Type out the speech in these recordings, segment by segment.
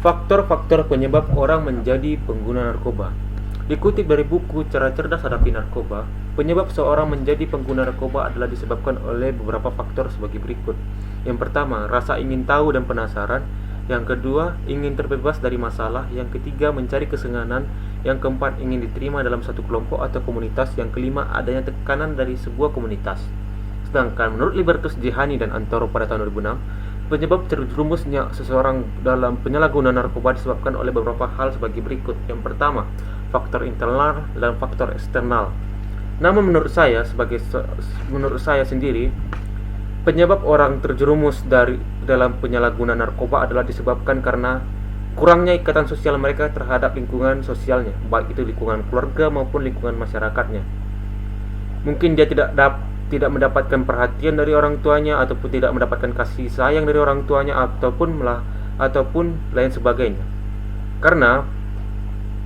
Faktor-faktor penyebab orang menjadi pengguna narkoba. Dikutip dari buku Cara Cerdas Hadapi Narkoba, penyebab seorang menjadi pengguna narkoba adalah disebabkan oleh beberapa faktor sebagai berikut. Yang pertama, rasa ingin tahu dan penasaran. Yang kedua, ingin terbebas dari masalah. Yang ketiga, mencari kesenangan. Yang keempat, ingin diterima dalam satu kelompok atau komunitas. Yang kelima, adanya tekanan dari sebuah komunitas. Sedangkan menurut Libertus Jehani dan Antoro pada tahun 2006, penyebab terjerumusnya seseorang dalam penyalahgunaan narkoba disebabkan oleh beberapa hal sebagai berikut. Yang pertama, faktor internal dan faktor eksternal. Namun menurut saya sendiri, penyebab orang terjerumus dalam penyalahgunaan narkoba adalah disebabkan karena kurangnya ikatan sosial mereka terhadap lingkungan sosialnya, baik itu lingkungan keluarga maupun lingkungan masyarakatnya. Mungkin dia tidak mendapatkan perhatian dari orang tuanya, ataupun tidak mendapatkan kasih sayang dari orang tuanya, ataupun lain sebagainya. Karena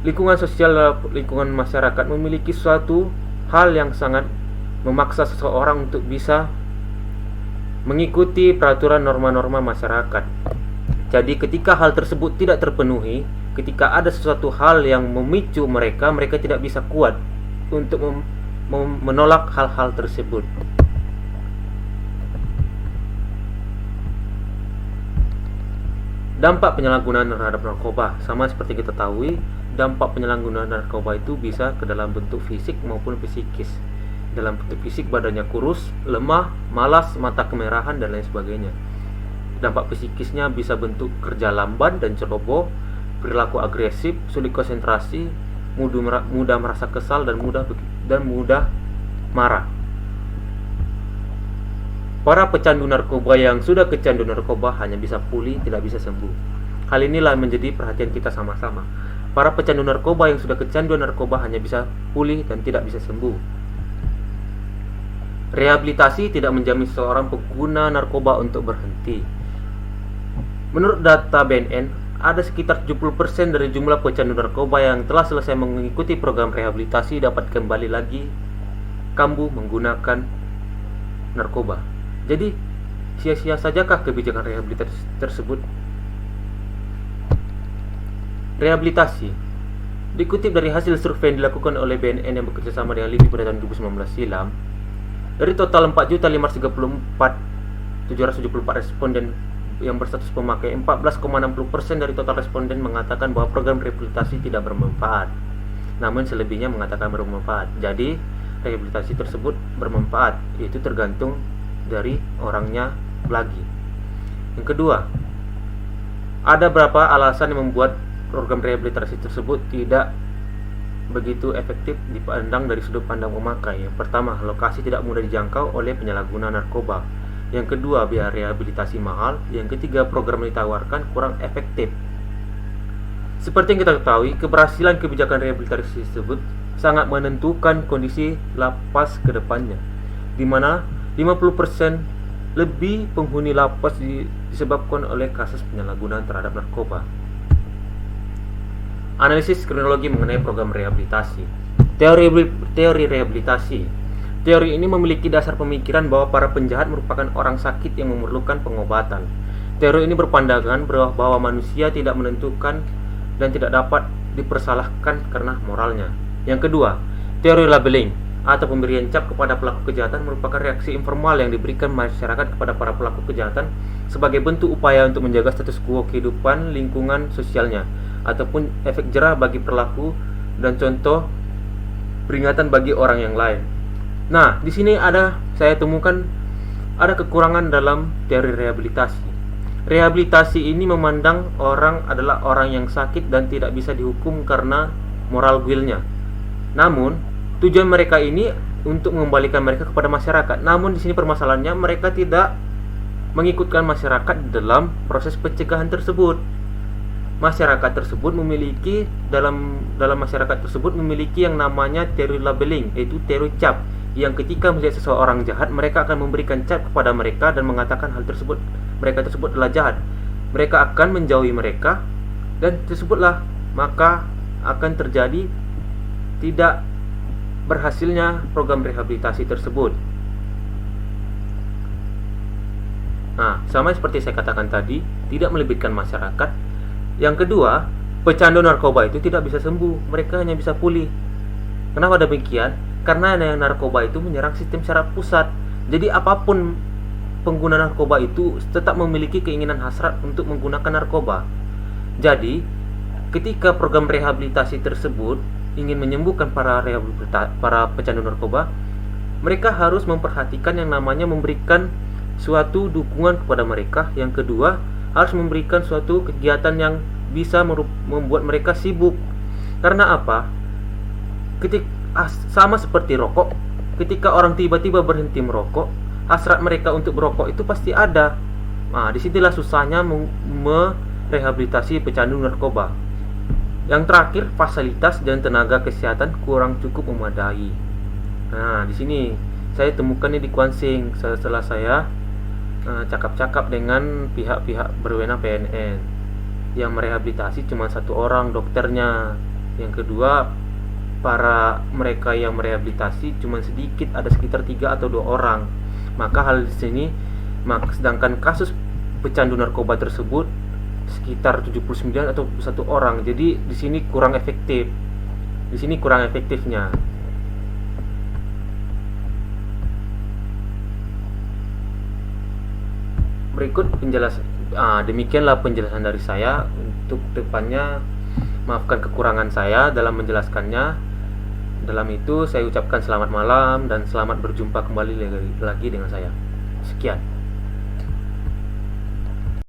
lingkungan sosial, lingkungan masyarakat memiliki suatu hal yang sangat memaksa seseorang untuk bisa mengikuti peraturan norma-norma masyarakat. Jadi ketika hal tersebut tidak terpenuhi, ketika ada sesuatu hal yang memicu mereka tidak bisa kuat untuk menolak hal-hal tersebut. Dampak penyalahgunaan terhadap narkoba. Sama seperti kita tahu, dampak penyalahgunaan narkoba itu bisa ke dalam bentuk fisik maupun psikis. Dalam bentuk fisik, badannya kurus, lemah, malas, mata kemerahan, dan lain sebagainya. Dampak psikisnya bisa bentuk kerja lamban dan ceroboh, perilaku agresif, sulit konsentrasi, mudah merasa kesal, dan mudah marah. Para pecandu narkoba yang sudah kecandu narkoba hanya bisa pulih, tidak bisa sembuh. Hal inilah menjadi perhatian kita sama-sama. Para pecandu narkoba yang sudah kecanduan narkoba hanya bisa pulih dan tidak bisa sembuh. Rehabilitasi tidak menjamin seorang pengguna narkoba untuk berhenti. Menurut data BNN, ada sekitar 70% dari jumlah pecandu narkoba yang telah selesai mengikuti program rehabilitasi dapat kembali lagi kambuh menggunakan narkoba. Jadi, sia-sia sajakah kebijakan rehabilitasi tersebut? Rehabilitasi. Dikutip dari hasil survei yang dilakukan oleh BNN yang bekerjasama dengan LIPI pada tahun 2019 silam, dari total 4.534.774 responden yang berstatus pemakai, 14,60% dari total responden mengatakan bahwa program rehabilitasi tidak bermanfaat. Namun selebihnya mengatakan bermanfaat. Jadi, rehabilitasi tersebut bermanfaat, itu tergantung dari orangnya lagi. Yang kedua, ada berapa alasan yang membuat program rehabilitasi tersebut tidak begitu efektif dipandang dari sudut pandang pemakai. Yang pertama, lokasi tidak mudah dijangkau oleh penyalahguna narkoba. Yang kedua, biaya rehabilitasi mahal. Yang ketiga, program yang ditawarkan kurang efektif. Seperti yang kita ketahui, keberhasilan kebijakan rehabilitasi tersebut sangat menentukan kondisi lapas ke depannya, di mana 50% lebih penghuni lapas disebabkan oleh kasus penyalahgunaan terhadap narkoba. Analisis kronologi mengenai program rehabilitasi. Teori rehabilitasi. Teori ini memiliki dasar pemikiran bahwa para penjahat merupakan orang sakit yang memerlukan pengobatan. Teori ini berpandangan bahwa manusia tidak menentukan dan tidak dapat dipersalahkan karena moralnya. Yang kedua, teori labeling atau pemberian cap kepada pelaku kejahatan merupakan reaksi informal yang diberikan masyarakat kepada para pelaku kejahatan sebagai bentuk upaya untuk menjaga status quo kehidupan lingkungan sosialnya, ataupun efek jerah bagi perilaku dan contoh peringatan bagi orang yang lain. Nah, di sini saya temukan ada kekurangan dalam teori rehabilitasi. Rehabilitasi ini memandang orang adalah orang yang sakit dan tidak bisa dihukum karena moral willnya. Namun, tujuan mereka ini untuk mengembalikan mereka kepada masyarakat. Namun di sini permasalahannya, mereka tidak mengikutkan masyarakat dalam proses pencegahan tersebut. Masyarakat tersebut memiliki dalam masyarakat tersebut memiliki yang namanya teori labeling, yaitu teori cap, yang ketika melihat seseorang jahat, mereka akan memberikan cap kepada mereka dan mengatakan mereka tersebut adalah jahat. Mereka akan menjauhi mereka, dan tersebutlah maka akan terjadi tidak berhasilnya program rehabilitasi tersebut. Nah, sama seperti saya katakan tadi, tidak melibatkan masyarakat, Yang kedua, pecandu narkoba itu tidak bisa sembuh, mereka hanya bisa pulih. Kenapa demikian? Karena narkoba itu menyerang sistem syaraf pusat. Jadi apapun pengguna narkoba itu tetap memiliki keinginan hasrat untuk menggunakan narkoba. Jadi, ketika program rehabilitasi tersebut ingin menyembuhkan para pecandu narkoba, mereka harus memperhatikan yang namanya memberikan suatu dukungan kepada mereka. Yang kedua, harus memberikan suatu kegiatan yang bisa membuat mereka sibuk. Karena apa? Sama seperti rokok, ketika orang tiba-tiba berhenti merokok, hasrat mereka untuk berokok itu pasti ada. Nah, disinilah susahnya merehabilitasi pecandu narkoba. Yang terakhir, fasilitas dan tenaga kesehatan kurang cukup memadai. Nah, di sini saya temukan ini di Kuansing setelah saya cakap-cakap dengan pihak-pihak berwenang PNN. Yang merehabilitasi cuma satu orang, dokternya. Yang kedua, para mereka yang merehabilitasi cuma sedikit, ada sekitar 3 atau 2 orang. Maka hal di sini, sedangkan kasus pecandu narkoba tersebut sekitar 79 atau 1 orang. Jadi di sini kurang efektif. Di sini kurang efektifnya. Berikut demikianlah penjelasan dari saya. Untuk depannya, maafkan kekurangan saya dalam menjelaskannya. Dalam itu saya ucapkan selamat malam dan selamat berjumpa kembali lagi dengan saya. Sekian.